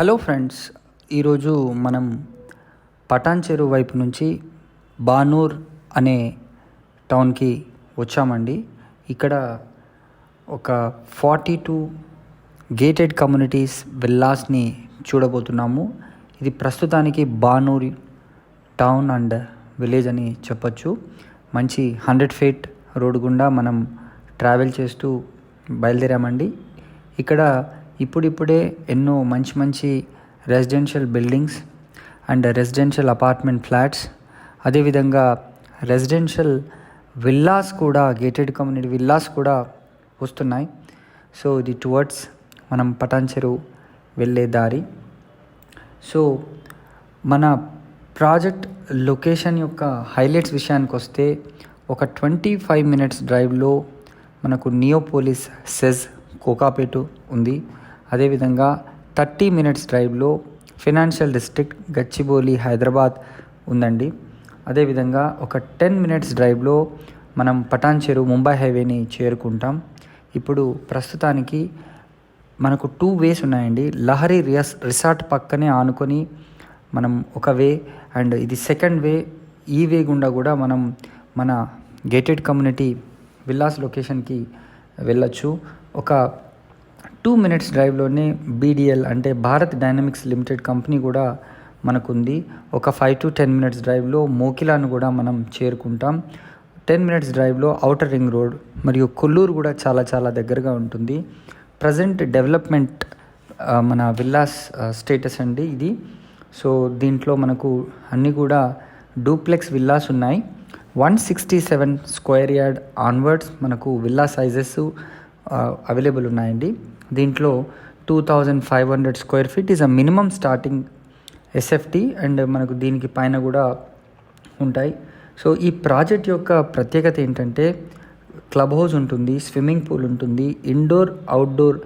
Hello friends, ఈరోజు మనం పటాన్ చెరువు వైపు నుంచి బానూర్ అనే టౌన్కి వచ్చామండి. ఇక్కడ ఒక 42 గేటెడ్ కమ్యూనిటీస్ విల్లాస్ని చూడబోతున్నాము. ఇది ప్రస్తుతానికి బానూర్ టౌన్ అండ్ విలేజ్ అని చెప్పొచ్చు. మంచి 100 ఫీట్ రోడ్డు గుండా మనం ట్రావెల్ చేస్తూ బయలుదేరామండి. ఇక్కడ ఇప్పుడిప్పుడే ఎన్నో మంచి residential buildings and residential apartment flats, అదేవిధంగా రెసిడెన్షియల్ విల్లాస్ కూడా, గేటెడ్ కమ్యూనిటీ విల్లాస్ కూడా వస్తున్నాయి. సో ఇది టువర్డ్స్ మనం పటాన్ చెరువు వెళ్ళే దారి. సో మన ప్రాజెక్ట్ లొకేషన్ యొక్క హైలైట్స్ విషయానికి వస్తే, ఒక 25 మినిట్స్ డ్రైవ్లో మనకు నియోపోలిస్ సెజ్ కోకాపేటు ఉంది. అదేవిధంగా 30 మినిట్స్ డ్రైవ్లో ఫైనాన్షియల్ డిస్ట్రిక్ట్ గచ్చిబౌలి హైదరాబాద్ ఉందండి. అదేవిధంగా ఒక 10 మినిట్స్ డ్రైవ్లో మనం పటాన్ చెరువు ముంబై హైవేని చేరుకుంటాం. ఇప్పుడు ప్రస్తుతానికి మనకు 2 వేస్ ఉన్నాయండి. లహరి రిసార్ట్ పక్కనే ఆనుకొని మనం ఒక వే, అండ్ ఇది సెకండ్ వే. ఈ వే గుండా కూడా మనం మన గేటెడ్ కమ్యూనిటీ విల్లాస్ లొకేషన్కి వెళ్ళొచ్చు. ఒక 2 మినిట్స్ డ్రైవ్లోనే BDL అంటే భారత్ డైనమిక్స్ లిమిటెడ్ కంపెనీ కూడా మనకుంది. ఒక 5 to 10 మినిట్స్ డ్రైవ్లో మోకిలాను కూడా మనం చేరుకుంటాం. 10 మినిట్స్ డ్రైవ్లో ఔటర్ రింగ్ రోడ్ మరియు కొల్లూరు కూడా చాలా దగ్గరగా ఉంటుంది. ప్రజెంట్ డెవలప్మెంట్ మన విల్లాస్ స్టేటస్ అండి ఇది. సో దీంట్లో మనకు అన్నీ కూడా డూప్లెక్స్ విల్లాస్ ఉన్నాయి. 167 స్క్వేర్ యార్డ్ ఆన్వర్డ్స్ మనకు విల్లా సైజెస్ అవైలబుల్ ఉన్నాయండి. దీంట్లో 2500 square feet is a minimum starting SFT, and మనకు దీనికి పైన కూడా ఉంటాయి. సో ఈ ప్రాజెక్ట్ యొక్క ప్రత్యేకత ఏంటంటే, క్లబ్ హౌస్ ఉంటుంది, స్విమ్మింగ్ పూల్ ఉంటుంది, ఇండోర్ అవుట్డోర్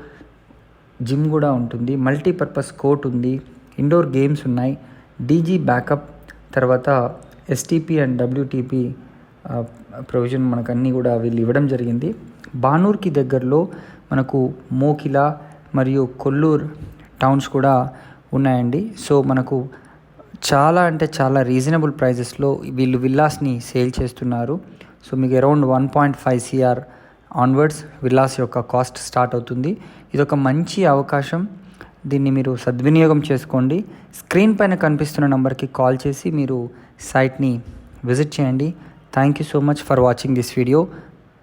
జిమ్ కూడా ఉంటుంది, మల్టీపర్పస్ కోర్ట్ ఉంది, ఇండోర్ గేమ్స్ ఉన్నాయి, DG బ్యాకప్, తర్వాత STP అండ్ WTP ప్రొవిజన్ మనకు అన్నీ కూడా వీళ్ళు ఇవ్వడం జరిగింది. బానూర్కి దగ్గరలో మనకు మోకిలా మరియు కొల్లూరు టౌన్స్ కూడా ఉన్నాయండి. సో మనకు చాలా రీజనబుల్ ప్రైజెస్లో వీళ్ళు విల్లాస్ని సేల్ చేస్తున్నారు. సో మీకు అరౌండ్ 1.5 CR ఆన్వర్డ్స్ విల్లాస్ యొక్క కాస్ట్ స్టార్ట్ అవుతుంది. ఇదొక మంచి అవకాశం, దీన్ని మీరు సద్వినియోగం చేసుకోండి. స్క్రీన్ పైన కనిపిస్తున్న నంబర్కి కాల్ చేసి మీరు సైట్ని విజిట్ చేయండి. Thank you so much for watching this video.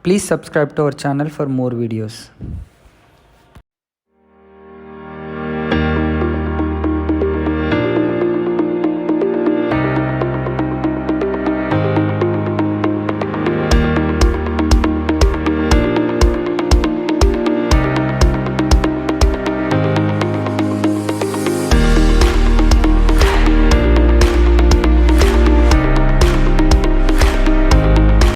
Please subscribe to our channel for more videos.